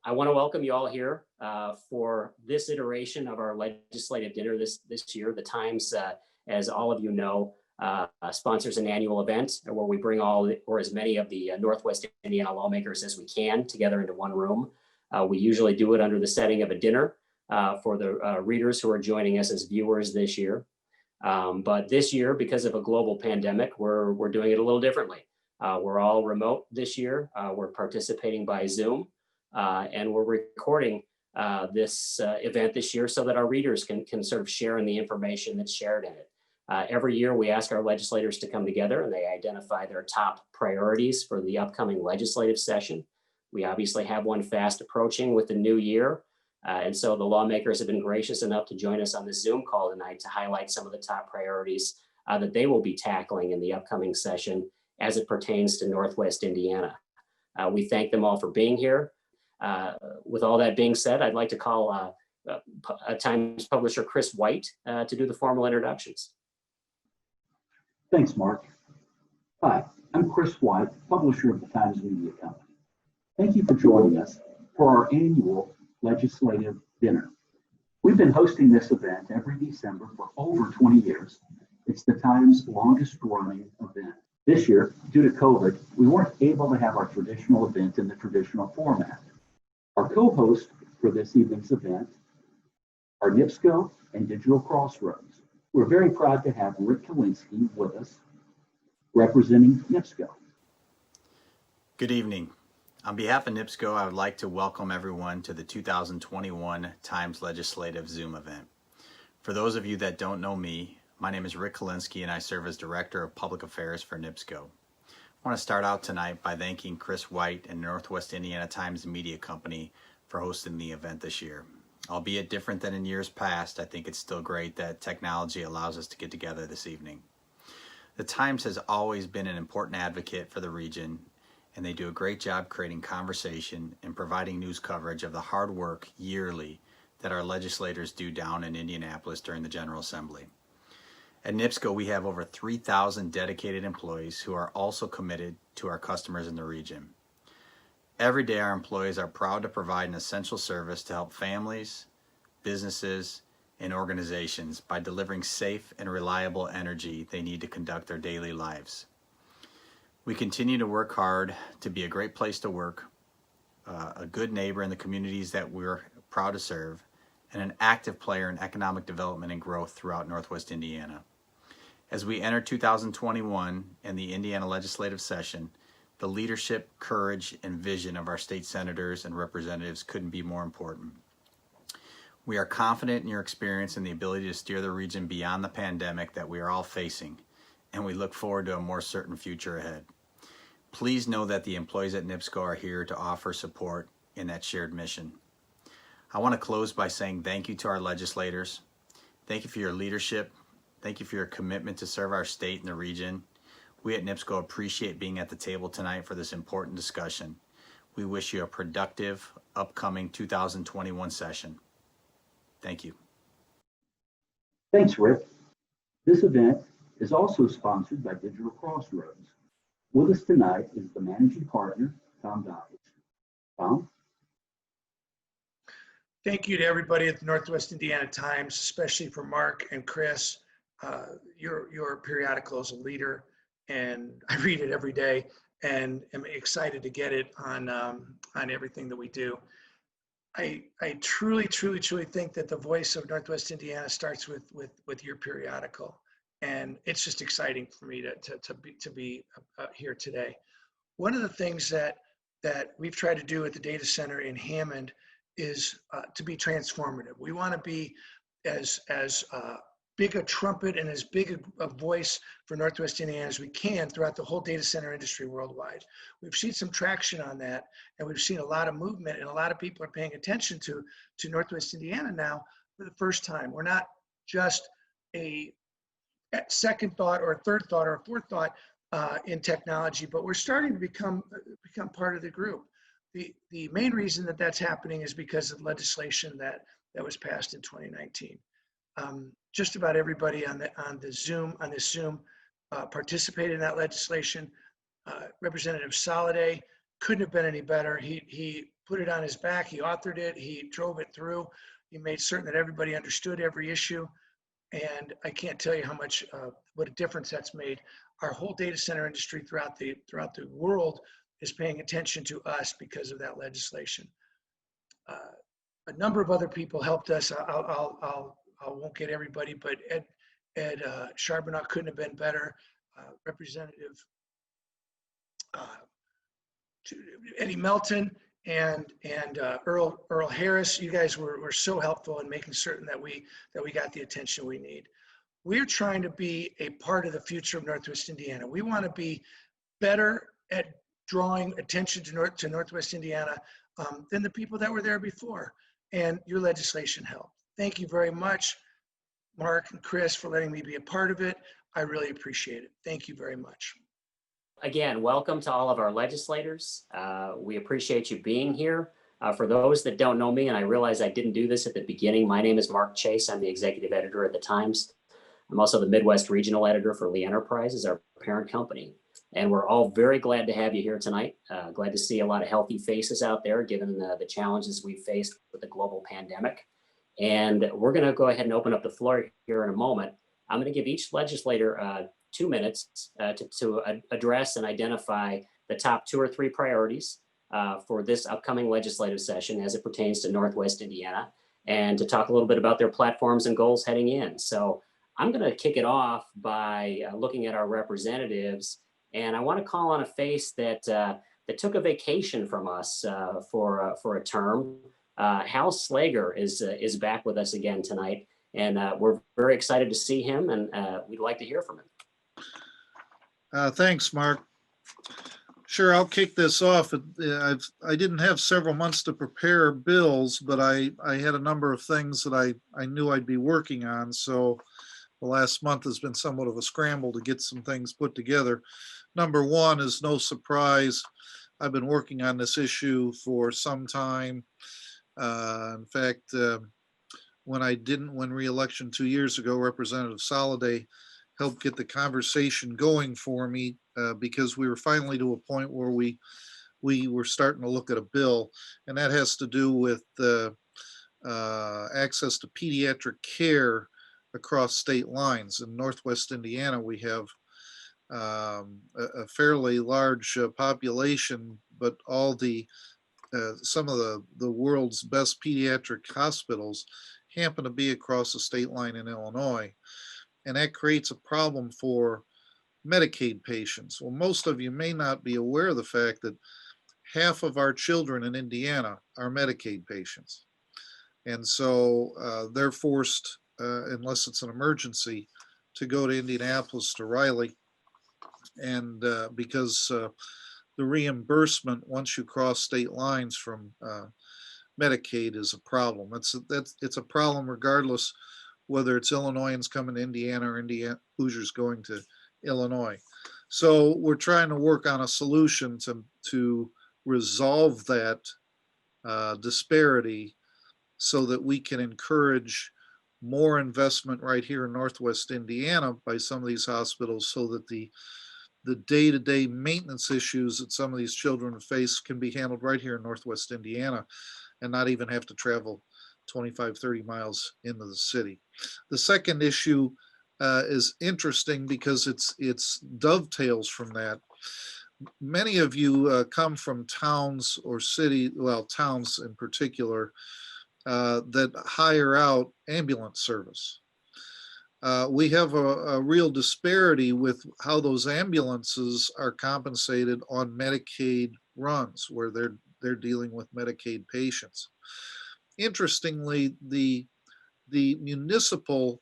I want to welcome you all here for this iteration of our legislative dinner this year. The Times, as all of you know, sponsors an annual event where we bring all or as many of the Northwest Indiana lawmakers as we can together into one room. We usually do it under the setting of a dinner for the readers who are joining us as viewers this year. But this year, because of a global pandemic, we're doing it a little differently. We're all remote this year. We're participating by Zoom, and we're recording this event this year so that our readers can sort of share in the information that's shared in it. Every year, we ask our legislators to come together and they identify their top priorities for the upcoming legislative session. We obviously have one fast approaching with the new year. And so the lawmakers have been gracious enough to join us on this Zoom call tonight to highlight some of the top priorities that they will be tackling in the upcoming session as it pertains to Northwest Indiana. We thank them all for being here. With all that being said, I'd like to call Times publisher Chris White to do the formal introductions. Thanks, Mark. Hi, I'm Chris White, publisher of the Times Media Company. Thank you for joining us for our annual legislative dinner. We've been hosting this event every December for over 20 years. It's the Times' longest running event. This year, due to COVID, we weren't able to have our traditional event in the traditional format. Our co-hosts for this evening's event are NIPSCO and Digital Crossroads. We're very proud to have Rick Kalinsky with us, representing NIPSCO. Good evening. On behalf of NIPSCO, I would like to welcome everyone to the 2021 Times Legislative Zoom event. For those of you that don't know me, my name is Rick Kalinsky and I serve as Director of Public Affairs for NIPSCO. I want to start out tonight by thanking Chris White and Northwest Indiana Times Media Company for hosting the event this year. Albeit different than in years past, I think it's still great that technology allows us to get together this evening. The Times has always been an important advocate for the region, and they do a great job creating conversation and providing news coverage of the hard work yearly that our legislators do down in Indianapolis during the General Assembly. At NIPSCO, we have over 3,000 dedicated employees who are also committed to our customers in the region. Every day, our employees are proud to provide an essential service to help families, businesses, and organizations by delivering safe and reliable energy they need to conduct their daily lives. We continue to work hard to be a great place to work, a good neighbor in the communities that we're proud to serve, and an active player in economic development and growth throughout Northwest Indiana. As we enter 2021 and the Indiana legislative session, the leadership, courage, and vision of our state senators and representatives couldn't be more important. We are confident in your experience and the ability to steer the region beyond the pandemic that we are all facing, and we look forward to a more certain future ahead. Please know that the employees at NIPSCO are here to offer support in that shared mission. I want to close by saying thank you to our legislators. Thank you for your leadership. Thank you for your commitment to serve our state and the region. We at NIPSCO appreciate being at the table tonight for this important discussion. We wish you a productive, upcoming 2021 session. Thank you. Thanks, Rick. This event is also sponsored by Digital Crossroads. With us tonight is the managing partner, Tom Doddridge. Tom? Thank you to everybody at the Northwest Indiana Times, especially for Mark and Chris. Your periodical is a leader, and I read it every day and am excited to get it on everything that we do. I truly think that the voice of Northwest Indiana starts with your periodical, and it's just exciting for me to be here today. One of the things that we've tried to do at the data center in Hammond is to be transformative. We want to be as big a trumpet and as big a voice for Northwest Indiana as we can throughout the whole data center industry worldwide. We've seen some traction on that, and we've seen a lot of movement, and a lot of people are paying attention to Northwest Indiana now for the first time. We're not just a second thought or a third thought or a fourth thought in technology, but we're starting to become part of the group. The main reason that that's happening is because of legislation that was passed in 2019. Just about everybody on this Zoom participated in that legislation. Representative Soliday couldn't have been any better. He put it on his back. He authored it. He drove it through. He made certain that everybody understood every issue. And I can't tell you how much, what a difference that's made. Our whole data center industry throughout the world is paying attention to us because of that legislation. A number of other people helped us. I won't get everybody, but Ed Charbonneau couldn't have been better. Representative Eddie Melton and Earl Harris, you guys were so helpful in making certain that we got the attention we need. We're trying to be a part of the future of Northwest Indiana. We want to be better at drawing attention to Northwest Indiana than the people that were there before. And your legislation helped. Thank you very much, Mark and Chris, for letting me be a part of it. I really appreciate it. Thank you very much. Again, welcome to all of our legislators. We appreciate you being here. For those that don't know me, and I realize I didn't do this at the beginning, my name is Mark Chase. I'm the executive editor at the Times. I'm also the Midwest regional editor for Lee Enterprises, our parent company. And we're all very glad to have you here tonight. Glad to see a lot of healthy faces out there, given the challenges we've faced with the global pandemic. And we're going to go ahead and open up the floor here in a moment. I'm going to give each legislator 2 minutes to address and identify the top 2 or 3 priorities for this upcoming legislative session as it pertains to Northwest Indiana, and to talk a little bit about their platforms and goals heading in. So I'm going to kick it off by looking at our representatives, and I want to call on a face that took a vacation from us for a term. Halslager is back with us again tonight, and we're very excited to see him, and we'd like to hear from him. Thanks, Mark. Sure, I'll kick this off. I didn't have several months to prepare bills, but I had a number of things that I knew I'd be working on. So the last month has been somewhat of a scramble to get some things put together. Number one is no surprise. I've been working on this issue for some time. In fact, when I didn't win re-election 2 years ago, Representative Soliday helped get the conversation going for me because we were finally to a point where we were starting to look at a bill, and that has to do with access to pediatric care across state lines. In Northwest Indiana, we have a fairly large population, but all some of the world's best pediatric hospitals happen to be across the state line in Illinois. And that creates a problem for Medicaid patients. Well, most of you may not be aware of the fact that half of our children in Indiana are Medicaid patients. And so they're forced, unless it's an emergency, to go to Indianapolis to Riley. And because the reimbursement once you cross state lines from Medicaid is a problem. It's a problem regardless whether it's Illinoisans coming to Indiana or Hoosiers going to Illinois. So we're trying to work on a solution to resolve that disparity so that we can encourage more investment right here in Northwest Indiana by some of these hospitals, so that the day-to-day maintenance issues that some of these children face can be handled right here in Northwest Indiana and not even have to travel 25, 30 miles into the city. The second issue is interesting because it's dovetails from that. Many of you come from towns or towns in particular, that hire out ambulance service. We have a real disparity with how those ambulances are compensated on Medicaid runs, where they're dealing with Medicaid patients. Interestingly, the municipal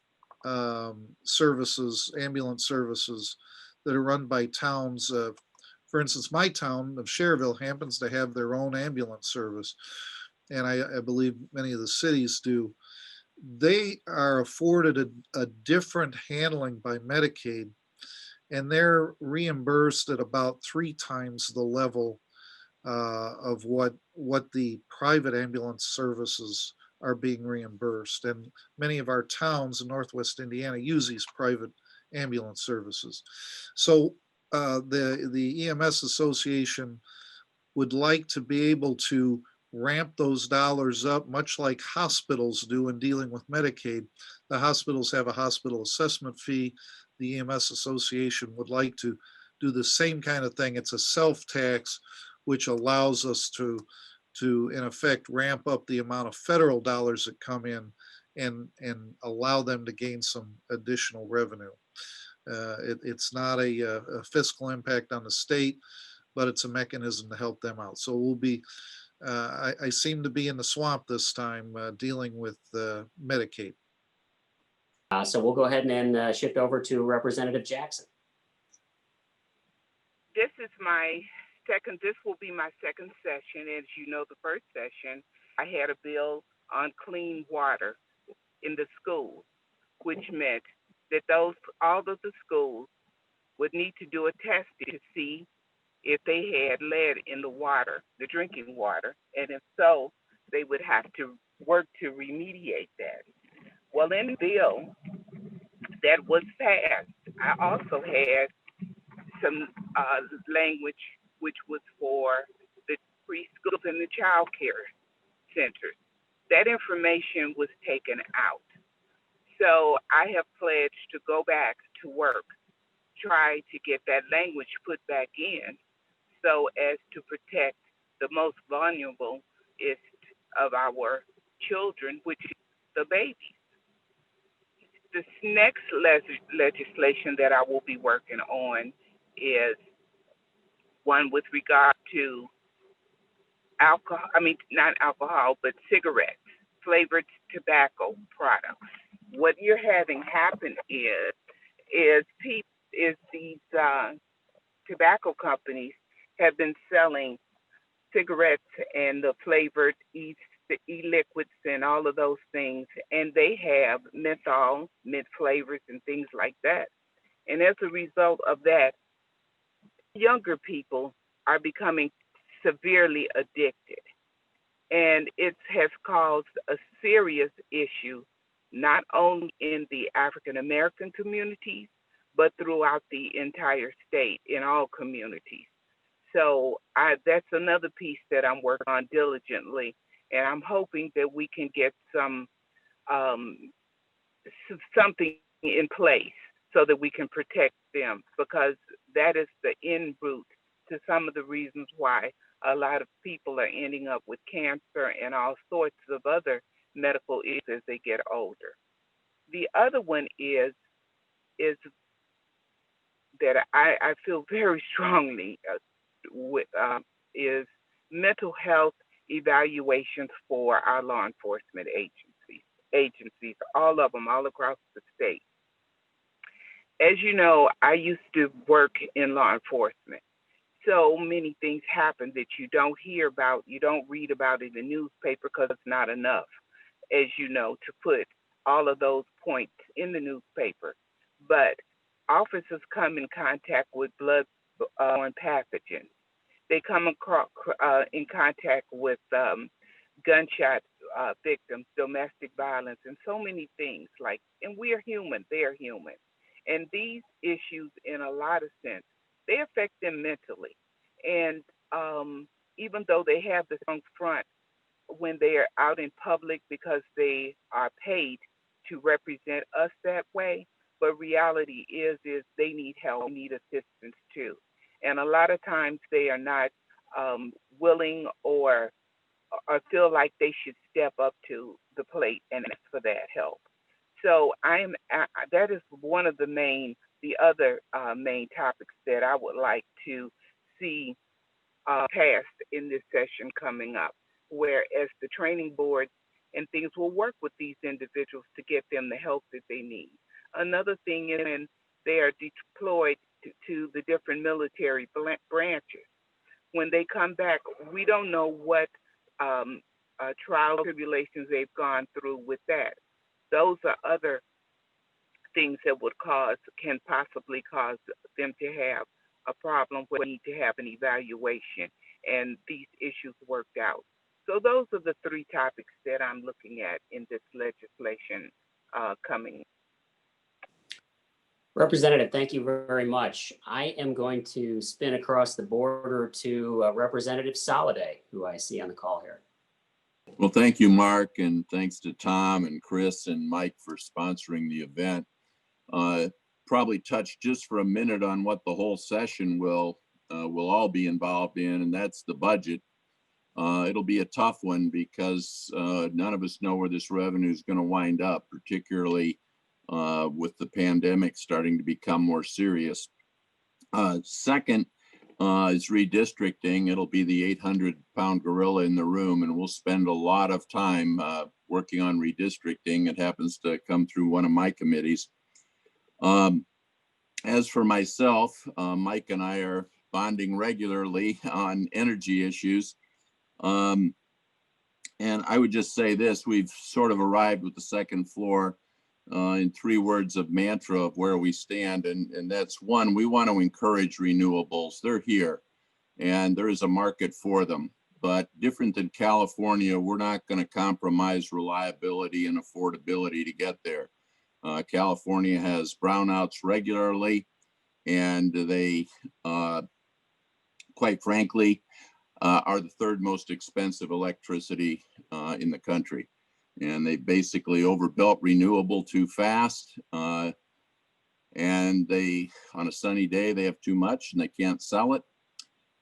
services, ambulance services that are run by towns, for instance, my town of Cherville happens to have their own ambulance service, and I believe many of the cities do. They are afforded a different handling by Medicaid, and they're reimbursed at about 3 times the level of what the private ambulance services are being reimbursed. And many of our towns in Northwest Indiana use these private ambulance services. So the EMS Association would like to be able to ramp those dollars up, much like hospitals do in dealing with Medicaid. The hospitals have a hospital assessment fee. The EMS Association would like to do the same kind of thing. It's a self-tax, which allows us to in effect ramp up the amount of federal dollars that come in and allow them to gain some additional revenue. It's not a fiscal impact on the state, but it's a mechanism to help them out. So we'll be, I seem to be in the swamp this time dealing with Medicaid. So we'll go ahead and shift over to Representative Jackson. This will be my second session. As you know, the first session, I had a bill on clean water in the schools, which meant that all of the schools would need to do a test to see if they had lead in the water, the drinking water, and if so, they would have to work to remediate that. Well, in the bill that was passed, I also had some language which was for the preschools and the child care centers. That information was taken out. So I have pledged to go back to work, try to get that language put back in so as to protect the most vulnerable of our children, which is the babies. This next legislation that I will be working on is one with regard to not alcohol, but cigarettes, flavored tobacco products. What you're having happen is these tobacco companies have been selling cigarettes and the flavored e-liquids and all of those things, and they have menthol, mint flavors and things like that. And as a result of that, younger people are becoming severely addicted. And it has caused a serious issue, not only in the African American communities, but throughout the entire state, in all communities. So that's another piece that I'm working on diligently, and I'm hoping that we can get something in place so that we can protect them, because that is the end route to some of the reasons why a lot of people are ending up with cancer and all sorts of other medical issues as they get older. The other one is that I feel very strongly with is mental health evaluations for our law enforcement agencies, all of them, all across the state. As you know, I used to work in law enforcement. So many things happen that you don't hear about, you don't read about in the newspaper because it's not enough, as you know, to put all of those points in the newspaper. But officers come in contact with blood-borne pathogens. They come in contact with gunshot victims, domestic violence, and so many things. And we are human, they are human. And these issues, in a lot of sense, they affect them mentally. And even though they have the strong front when they are out in public because they are paid to represent us that way, but reality is they need help, need assistance too. And a lot of times they are not willing or feel like they should step up to the plate and ask for that help. So that is one of the other main topics that I would like to see passed in this session coming up, whereas the training boards and things will work with these individuals to get them the help that they need. Another thing is when they are deployed to the different military branches. When they come back, we don't know what trials, tribulations they've gone through with that. Those are other things that can possibly cause them to have a problem where they need to have an evaluation and these issues worked out. So those are the three topics that I'm looking at in this legislation coming. Representative, thank you very much. I am going to spin across the border to Representative Soliday, who I see on the call here. Well, thank you, Mark, and thanks to Tom and Chris and Mike for sponsoring the event. Probably touch just for a minute on what the whole session will all be involved in, and that's the budget. It'll be a tough one because none of us know where this revenue is going to wind up, particularly with the pandemic starting to become more serious. Second is redistricting. It'll be the 800-pound gorilla in the room, and we'll spend a lot of time working on redistricting. It happens to come through one of my committees. As for myself, Mike and I are bonding regularly on energy issues. And I would just say this: we've sort of arrived with the second floor in 3 words of mantra of where we stand. And that's one, we want to encourage renewables. They're here and there is a market for them. But different than California, we're not going to compromise reliability and affordability to get there. California has brownouts regularly, and they, quite frankly, are the 3rd most expensive electricity in the country. And they basically overbuilt renewable too fast. And they, on a sunny day, they have too much and they can't sell it.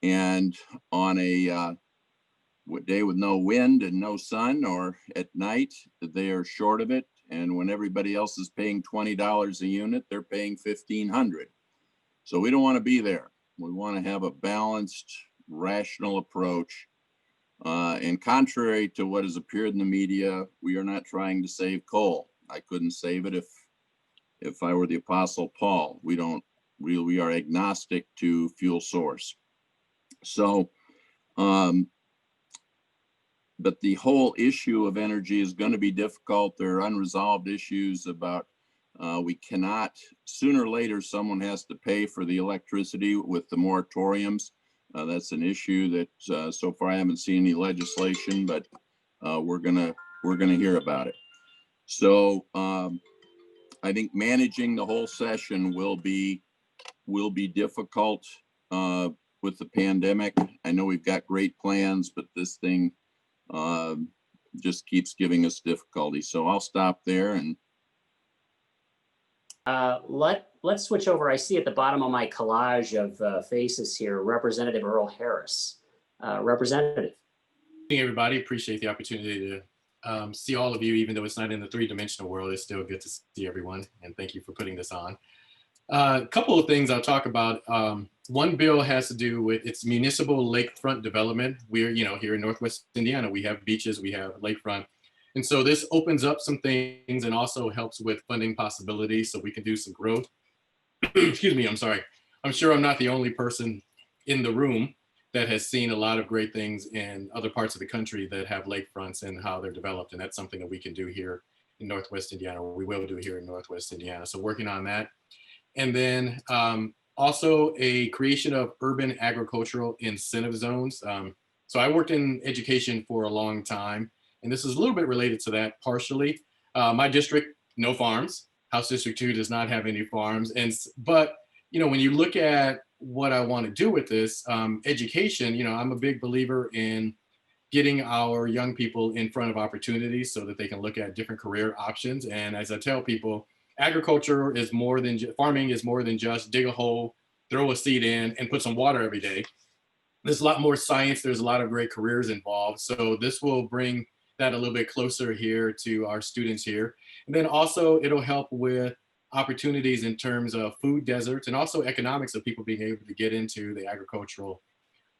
And on a day with no wind and no sun, or at night, they are short of it. And when everybody else is paying $20 a unit, they're paying $1,500. So we don't want to be there. We want to have a balanced, rational approach. And contrary to what has appeared in the media, we are not trying to save coal. I couldn't save it if I were the Apostle Paul. We are agnostic to fuel source. So, but the whole issue of energy is going to be difficult. There are unresolved issues about we cannot, sooner or later, someone has to pay for the electricity with the moratoriums. That's an issue that so far I haven't seen any legislation, but we're gonna hear about it. So I think managing the whole session will be difficult with the pandemic. I know we've got great plans, but this thing just keeps giving us difficulty. So I'll stop there and let's switch over. I see at the bottom of my collage of faces here, Representative Earl Harris. Representative. Hey, everybody, appreciate the opportunity to see all of you, even though it's not in the 3-dimensional world. It's still good to see everyone, and thank you for putting this on. A couple of things I'll talk about. One bill has to do with its municipal lakefront development. We're, here in Northwest Indiana, we have beaches, we have lakefront. And so this opens up some things and also helps with funding possibilities so we can do some growth. Excuse me, I'm sorry. I'm sure I'm not the only person in the room that has seen a lot of great things in other parts of the country that have lakefronts and how they're developed. And that's something that we can do here in Northwest Indiana, or we will do here in Northwest Indiana. So working on that. And then also a creation of urban agricultural incentive zones. So I worked in education for a long time, and this is a little bit related to that partially. My district, no farms. House District 2 does not have any farms. But when you look at what I want to do with this education, I'm a big believer in getting our young people in front of opportunities so that they can look at different career options. And as I tell people, agriculture is more than farming is more than just dig a hole, throw a seed in, and put some water every day. There's a lot more science. There's a lot of great careers involved. So this will bring that a little bit closer here to our students here. And then also it'll help with opportunities in terms of food deserts and also economics of people being able to get into the agricultural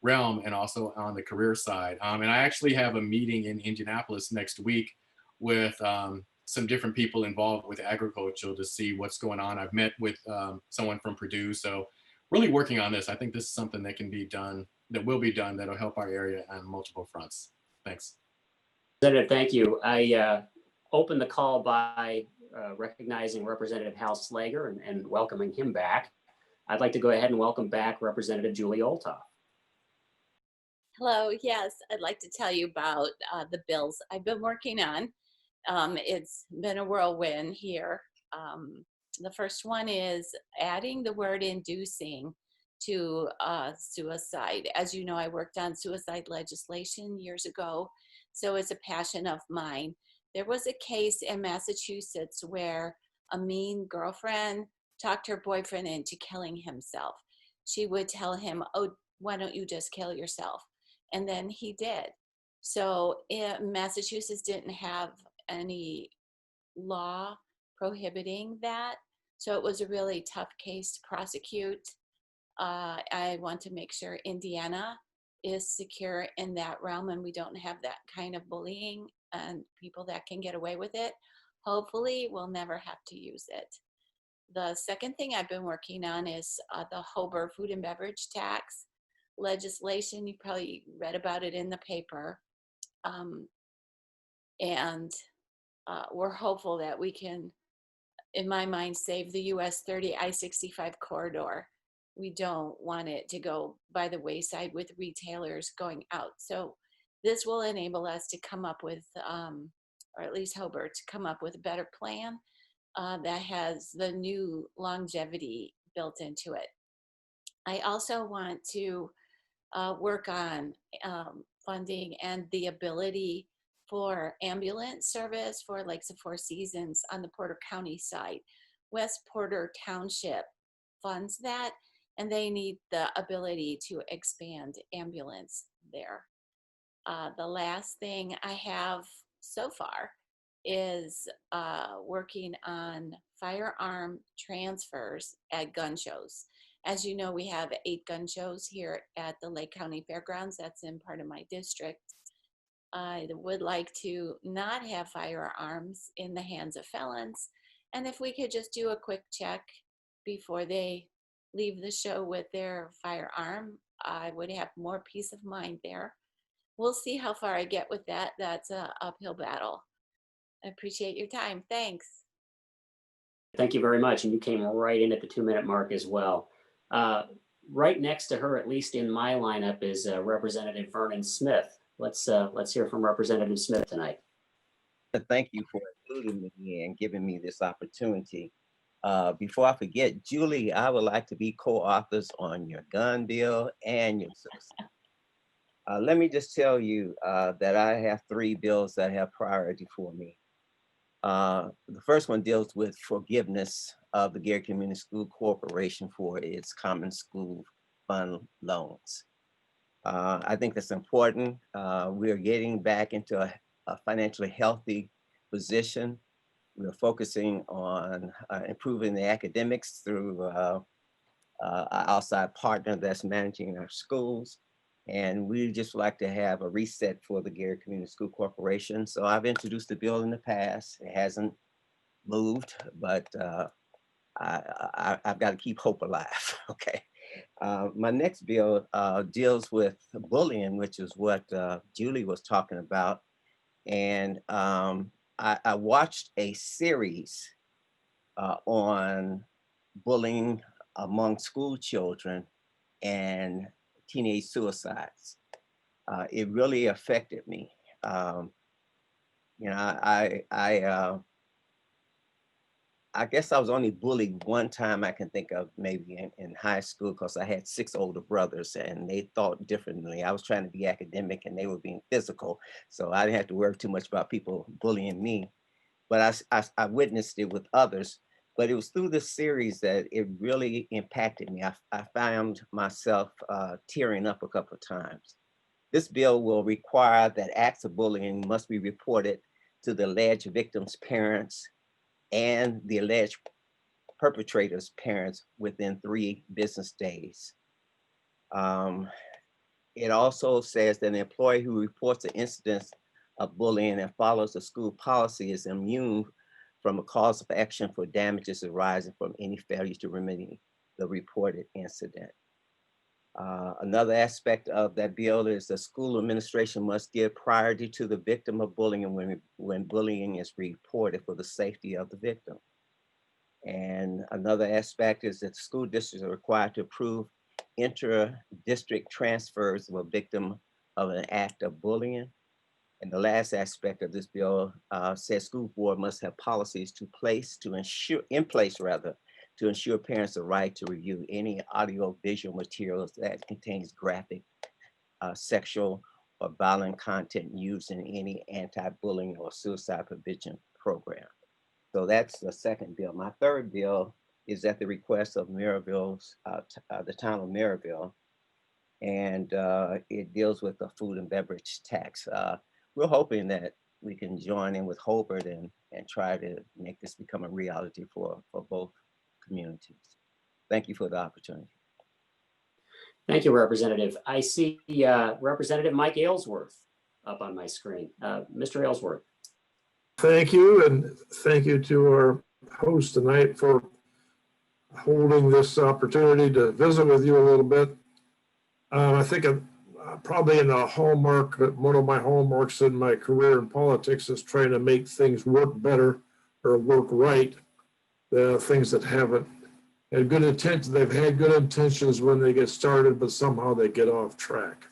realm and also on the career side. And I actually have a meeting in Indianapolis next week with some different people involved with agriculture to see what's going on. I've met with someone from Purdue. So really working on this. I think this is something that can be done, that will be done, that'll help our area on multiple fronts. Thanks. Senator, thank you. I opened the call by recognizing Representative halslager and welcoming him back. I'd like to go ahead and welcome back Representative Julie Olthoff. Hello, yes, I'd like to tell you about the bills I've been working on. It's been a whirlwind here. The first one is adding the word inducing to suicide. As you know, I worked on suicide legislation years ago. So it's a passion of mine. There was a case in Massachusetts where a mean girlfriend talked her boyfriend into killing himself. She would tell him, "Oh, why don't you just kill yourself?" And then he did. So Massachusetts didn't have any law prohibiting that. So it was a really tough case to prosecute. I want to make sure Indiana is secure in that realm and we don't have that kind of bullying and people that can get away with it. Hopefully, we'll never have to use it. The second thing I've been working on is the HOBER food and beverage tax legislation. You probably read about it in the paper. And we're hopeful that we can, in my mind, save the US 30 I-65 corridor. We don't want it to go by the wayside with retailers going out. So this will enable us to come up with, or at least HOBER, to come up with a better plan that has the new longevity built into it. I also want to work on funding and the ability for ambulance service for Lakes of Four Seasons on the Porter County side. West Porter Township funds that, and they need the ability to expand ambulance there. The last thing I have so far is working on firearm transfers at gun shows. As you know, we have 8 gun shows here at the Lake County Fairgrounds. That's in part of my district. I would like to not have firearms in the hands of felons. And if we could just do a quick check before they leave the show with their firearm, I would have more peace of mind there. We'll see how far I get with that. That's an uphill battle. I appreciate your time. Thanks. Thank you very much. And you came right in at the 2-minute mark as well. Right next to her, at least in my lineup, is Representative Vernon Smith. Let's hear from Representative Smith tonight. Thank you for including me and giving me this opportunity. Before I forget, Julie, I would like to be co-authors on your gun bill and your citizen. Let me just tell you that I have 3 bills that have priority for me. The first one deals with forgiveness of the Gary Community School Corporation for its common school fund loans. I think that's important. We're getting back into a financially healthy position. We're focusing on improving the academics through our outside partner that's managing our schools. And we just like to have a reset for the Gary Community School Corporation. So I've introduced the bill in the past. It hasn't moved, but I've got to keep hope alive, okay? My next bill deals with bullying, which is what Julie was talking about. And I watched a series on bullying among school children and teenage suicides. It really affected me. You know, I guess I was only bullied one time I can think of, maybe in high school, because I had 6 older brothers and they thought differently. I was trying to be academic and they were being physical. So I didn't have to worry too much about people bullying me. But I witnessed it with others. But it was through this series that it really impacted me. I found myself tearing up a couple of times. This bill will require that acts of bullying must be reported to the alleged victim's parents and the alleged perpetrator's parents within 3 business days. It also says that an employee who reports an incident of bullying and follows the school policy is immune from a cause of action for damages arising from any failure to remedy the reported incident. Another aspect of that bill is the school administration must give priority to the victim of bullying when bullying is reported for the safety of the victim. And another aspect is that school districts are required to approve inter-district transfers of a victim of an act of bullying. And the last aspect of this bill says school board must have policies in place to ensure parents the right to review any audio visual materials that contains graphic, sexual, or violent content used in any anti-bullying or suicide prevention program. So that's the second bill. My third bill is at the request of Maryville's, the town of Maryville, and it deals with the food and beverage tax. We're hoping that we can join in with Hobart and try to make this become a reality for both communities. Thank you for the opportunity. Thank you, Representative. I see Representative Mike Aylesworth up on my screen. Mr. Aylesworth. Thank you, and thank you to our host tonight for holding this opportunity to visit with you a little bit. I think probably in a hallmark, one of my hallmarks in my career in politics is trying to make things work better or work right. The things that haven't had good intentions, they've had good intentions when they get started, but somehow they get off track.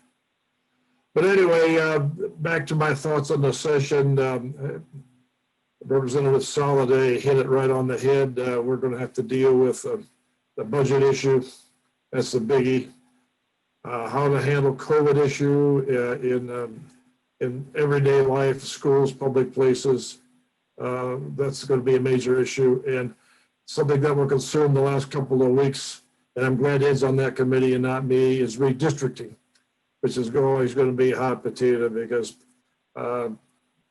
But anyway, back to my thoughts on the session. Representative Soliday hit it right on the head. We're going to have to deal with the budget issue. That's the biggie. How to handle COVID issue in everyday life, schools, public places. That's going to be a major issue, and something that will consume the last couple of weeks, and I'm glad Ed's on that committee and not me, is redistricting, which is always going to be a hot potato because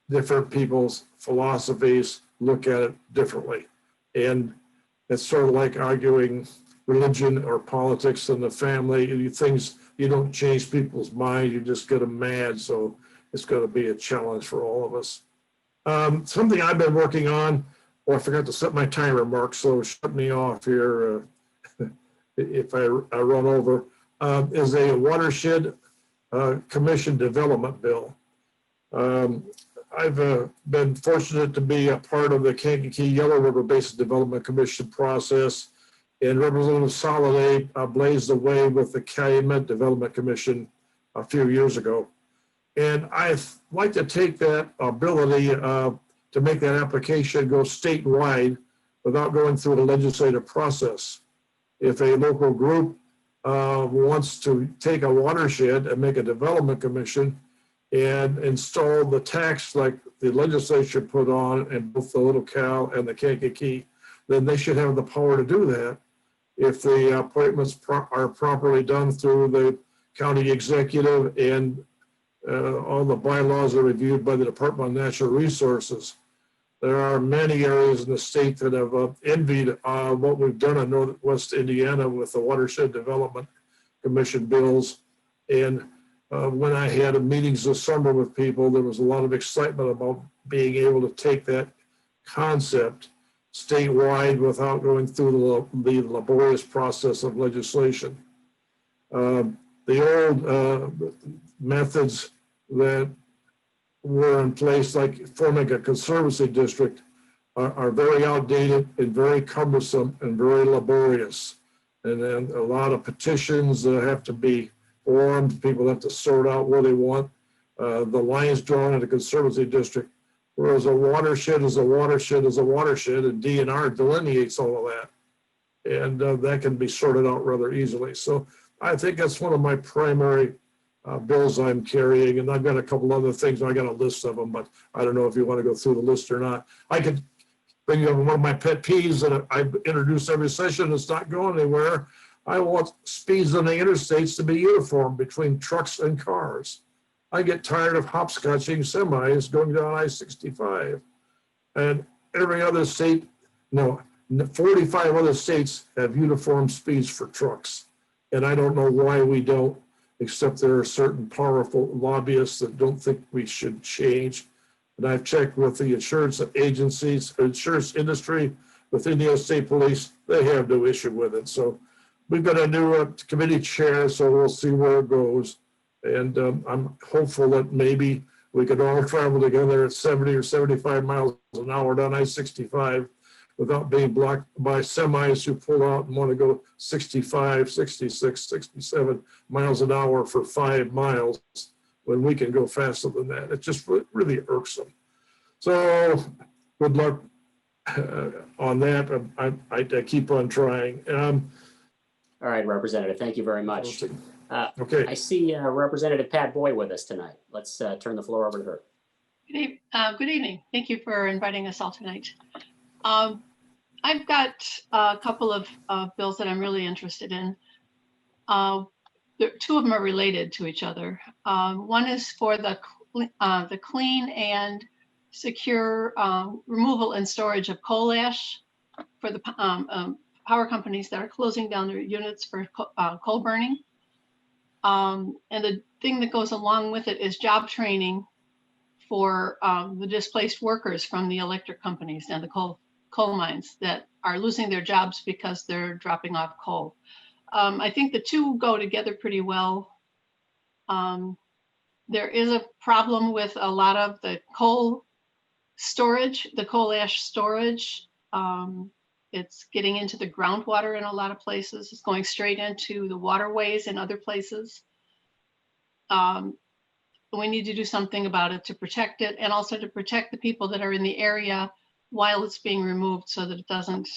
different people's philosophies look at it differently. And it's sort of like arguing religion or politics in the family. Things, you don't change people's mind, you just get them mad. So it's going to be a challenge for all of us. Something I've been working on, I forgot to set my timer, Mark, so shut me off here if I run over, is a watershed commission development bill. I've been fortunate to be a part of the Kankakee Yellow River Basin Development Commission process, and Representative Soliday blazed the way with the Calumet Development Commission a few years ago. And I'd like to take that ability to make that application go statewide without going through the legislative process. If a local group wants to take a watershed and make a development commission and install the tax like the legislature put on in both the Little Cal and the Kankakee, then they should have the power to do that if the appointments are properly done through the county executive and all the bylaws are reviewed by the Department of Natural Resources. There are many areas in the state that have envied what we've done in Northwest Indiana with the Watershed Development Commission bills. And when I had meetings this summer with people, there was a lot of excitement about being able to take that concept statewide without going through the laborious process of legislation. The old methods that were in place, like forming a conservancy district, are very outdated and very cumbersome and very laborious. And then a lot of petitions have to be formed. People have to sort out what they want. The lines drawn in a conservancy district, whereas a watershed is a watershed is a watershed, and DNR delineates all of that. And that can be sorted out rather easily. So I think that's one of my primary bills I'm carrying, and I've got a couple other things. I got a list of them, but I don't know if you want to go through the list or not. I could bring you one of my pet peeves that I introduce every session. It's not going anywhere. I want speeds on the interstates to be uniform between trucks and cars. I get tired of hopscotching semis going down I-65, and every other state, no, 45 other states have uniform speeds for trucks, and I don't know why we don't. Except there are certain powerful lobbyists that don't think we should change. And I've checked with the insurance agencies, insurance industry, with Indiana State Police, they have no issue with it. So we've got a new committee chair, so we'll see where it goes. And I'm hopeful that maybe we could all travel together at 70 or 75 miles an hour down I-65 without being blocked by semis who pull out and want to go 65, 66, 67 miles an hour for 5 miles when we can go faster than that. It's just really irksome. So good luck on that. I keep on trying. All right, Representative, thank you very much. Okay. I see Representative Pat Boyd with us tonight. Let's turn the floor over to her. Good evening. Thank you for inviting us all tonight. I've got a couple of bills that I'm really interested in. Two of them are related to each other. One is for the clean and secure removal and storage of coal ash for the power companies that are closing down their units for coal burning. And the thing that goes along with it is job training for the displaced workers from the electric companies and the coal mines that are losing their jobs because they're dropping off coal. I think the two go together pretty well. There is a problem with a lot of the coal storage, the coal ash storage. It's getting into the groundwater in a lot of places. It's going straight into the waterways in other places. We need to do something about it to protect it, and also to protect the people that are in the area while it's being removed, so that it doesn't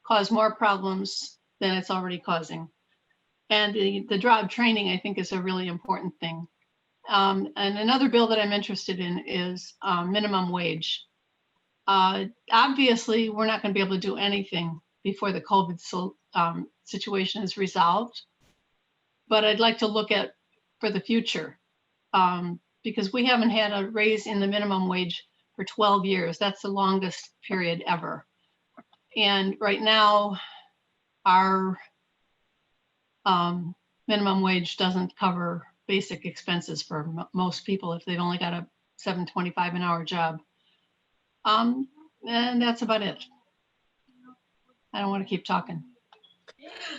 cause more problems than it's already causing. And the job training, I think, is a really important thing. And another bill that I'm interested in is minimum wage. Obviously, we're not going to be able to do anything before the COVID situation is resolved, but I'd like to look at for the future, because we haven't had a raise in the minimum wage for 12 years. That's the longest period ever. And right now, our minimum wage doesn't cover basic expenses for most people if they've only got a $7.25 an hour job. And that's about it. I don't want to keep talking.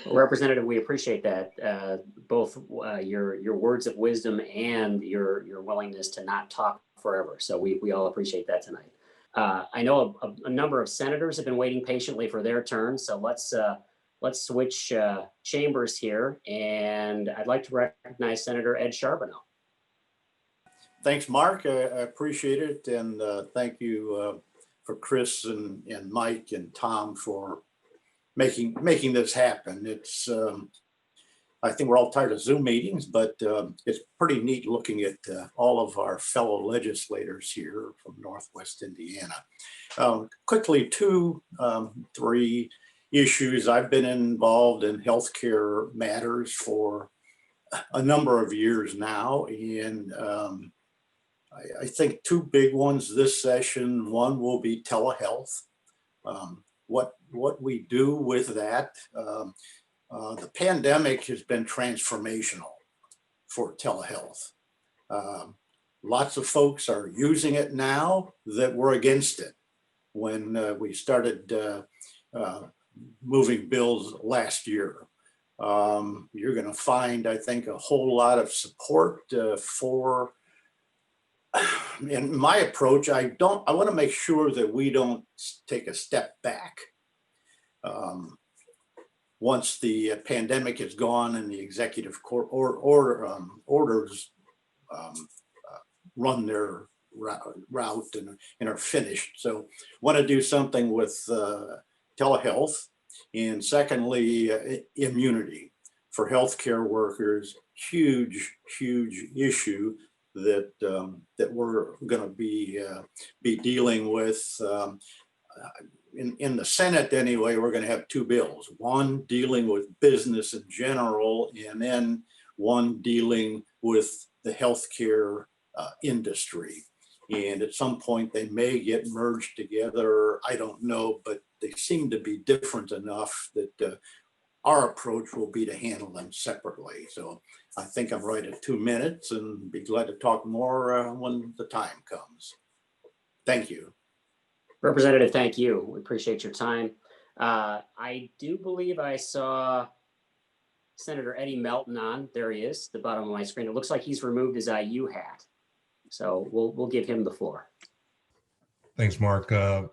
Well, Representative, we appreciate that, both your words of wisdom and your willingness to not talk forever. So we all appreciate that tonight. I know a number of senators have been waiting patiently for their turn, so let's switch chambers here, and I'd like to recognize Senator Ed Charbonneau. Thanks, Mark. I appreciate it, and thank you for Chris and Mike and Tom for making this happen. It's I think we're all tired of Zoom meetings, but it's pretty neat looking at all of our fellow legislators here from Northwest Indiana. Quickly, three issues. I've been involved in healthcare matters for a number of years now, and I think two big ones this session. One will be telehealth. What we do with that. The pandemic has been transformational for telehealth. Lots of folks are using it now that were against it when we started moving bills last year. You're going to find, I think, a whole lot of support for. In my approach, I want to make sure that we don't take a step back. Once the pandemic is gone and the executive court orders run their route and are finished. So want to do something with telehealth. And secondly, immunity for healthcare workers, huge issue that we're going to be dealing with. In the Senate anyway, we're going to have two bills, one dealing with business in general, and then one dealing with the healthcare industry. And at some point they may get merged together. I don't know, but they seem to be different enough that our approach will be to handle them separately. So I think I'm right at 2 minutes and be glad to talk more when the time comes. Thank you. Representative, thank you. We appreciate your time. I do believe I saw Senator Eddie Melton on. There he is, the bottom of my screen. It looks like he's removed his IU hat. So we'll give him the floor. Thanks, Mark. I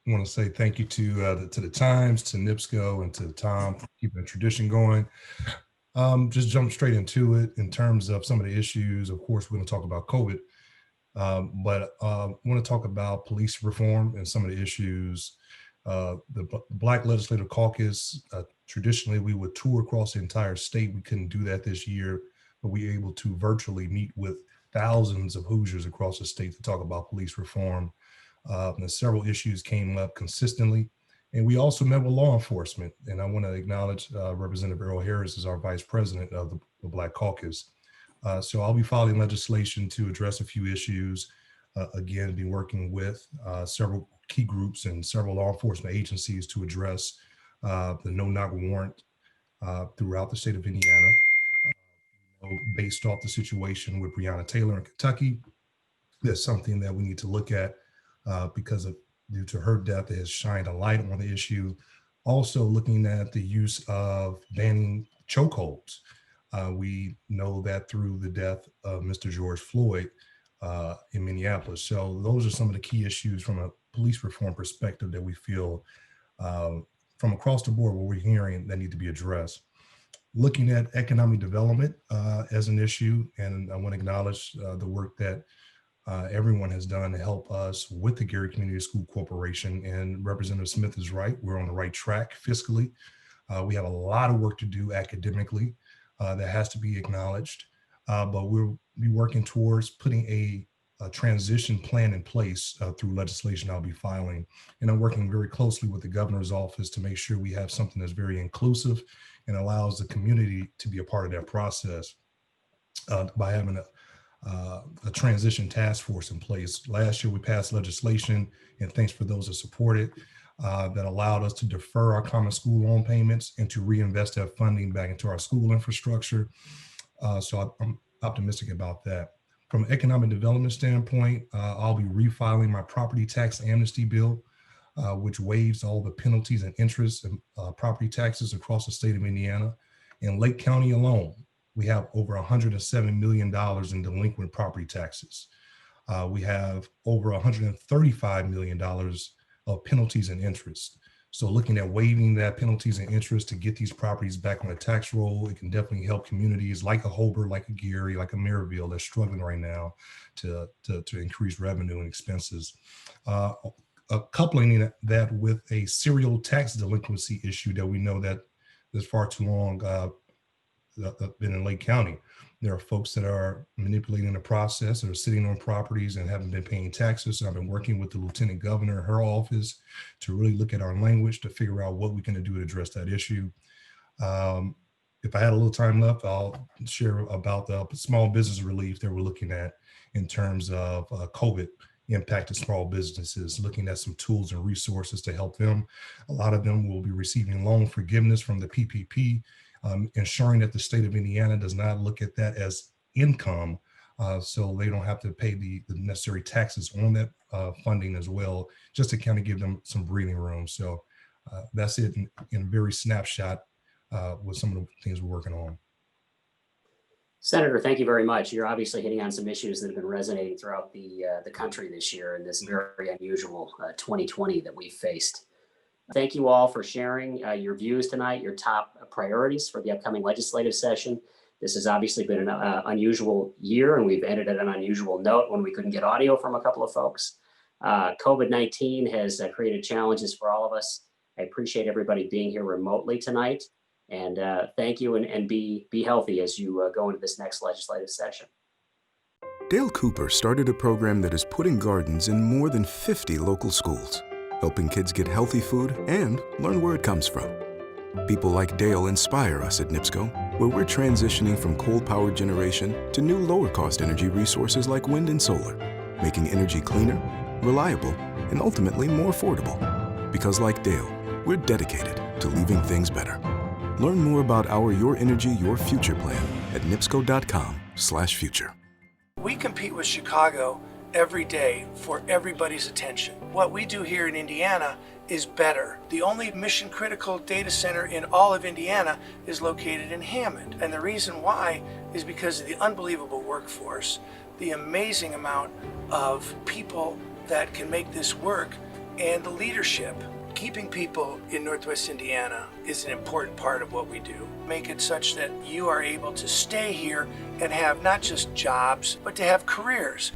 want to say thank you to the Times, to NIPSCO, and to Tom for keeping the tradition going. Just jump straight into it in terms of some of the issues. Of course, we're going to talk about COVID. But I want to talk about police reform and some of the issues The Black Legislative Caucus, traditionally we would tour across the entire state. We couldn't do that this year, but we were able to virtually meet with thousands of Hoosiers across the state to talk about police reform. And several issues came up consistently. And we also met with law enforcement. And I want to acknowledge Representative Earl Harris as our vice president of the Black Caucus. So I'll be filing legislation to address a few issues. Again, be working with several key groups and several law enforcement agencies to address the no-knock warrant throughout the state of Indiana. Based off the situation with Breonna Taylor in Kentucky, that's something that we need to look at because due to her death, it has shined a light on the issue. Also looking at the use of banning chokeholds. We know that through the death of Mr. George Floyd in Minneapolis. So those are some of the key issues from a police reform perspective that we feel from across the board what we're hearing that need to be addressed. Looking at economic development as an issue, and I want to acknowledge the work that everyone has done to help us with the Gary Community School Corporation. And Representative Smith is right, we're on the right track fiscally. We have a lot of work to do academically that has to be acknowledged, but we'll be working towards putting a transition plan in place through legislation I'll be filing. And I'm working very closely with the governor's office to make sure we have something that's very inclusive and allows the community to be a part of that process by having a transition task force in place. Last year we passed legislation, and thanks for those that support it, that allowed us to defer our common school loan payments and to reinvest that funding back into our school infrastructure. So I'm optimistic about that. From an economic development standpoint, I'll be refiling my property tax amnesty bill, which waives all the penalties and interest and property taxes across the state of Indiana. In Lake County alone, we have over $107 million in delinquent property taxes. We have over $135 million of penalties and interest. So looking at waiving that penalties and interest to get these properties back on the tax roll, it can definitely help communities like a Holbert, like a Gary, like a Maryville that's struggling right now to increase revenue and expenses. Coupling that with a serial tax delinquency issue that we know that there's far too long been in Lake County. There are folks that are manipulating the process, that are sitting on properties and haven't been paying taxes. So I've been working with the Lieutenant Governor, her office, to really look at our language to figure out what we can do to address that issue. If I had a little time left, I'll share about the small business relief that we're looking at in terms of COVID impacted small businesses, looking at some tools and resources to help them. A lot of them will be receiving loan forgiveness from the PPP, ensuring that the state of Indiana does not look at that as income, so they don't have to pay the necessary taxes on that funding as well, just to kind of give them some breathing room. So that's it in a very snapshot with some of the things we're working on. Senator, thank you very much. You're obviously hitting on some issues that have been resonating throughout the country this year in this very unusual 2020 that we've faced. Thank you all for sharing your views tonight, your top priorities for the upcoming legislative session. This has obviously been an unusual year, and we've ended at an unusual note when we couldn't get audio from a couple of folks. COVID-19 has created challenges for all of us. I appreciate everybody being here remotely tonight, and thank you, and be healthy as you go into this next legislative session. Dale Cooper started a program that is putting gardens in more than 50 local schools, helping kids get healthy food and learn where it comes from. People like Dale inspire us at NIPSCO, where we're transitioning from coal-powered generation to new lower-cost energy resources like wind and solar, making energy cleaner, reliable, and ultimately more affordable. Because like Dale, we're dedicated to leaving things better. Learn more about our Your Energy, Your Future plan at nipsco.com/future. We compete with Chicago every day for everybody's attention. What we do here in Indiana is better. The only mission critical data center in all of Indiana is located in Hammond. And the reason why is because of the unbelievable workforce, the amazing amount of people that can make this work, and the leadership. Keeping people in Northwest Indiana is an important part of what we do. Make it such that you are able to stay here and have not just jobs, but to have careers.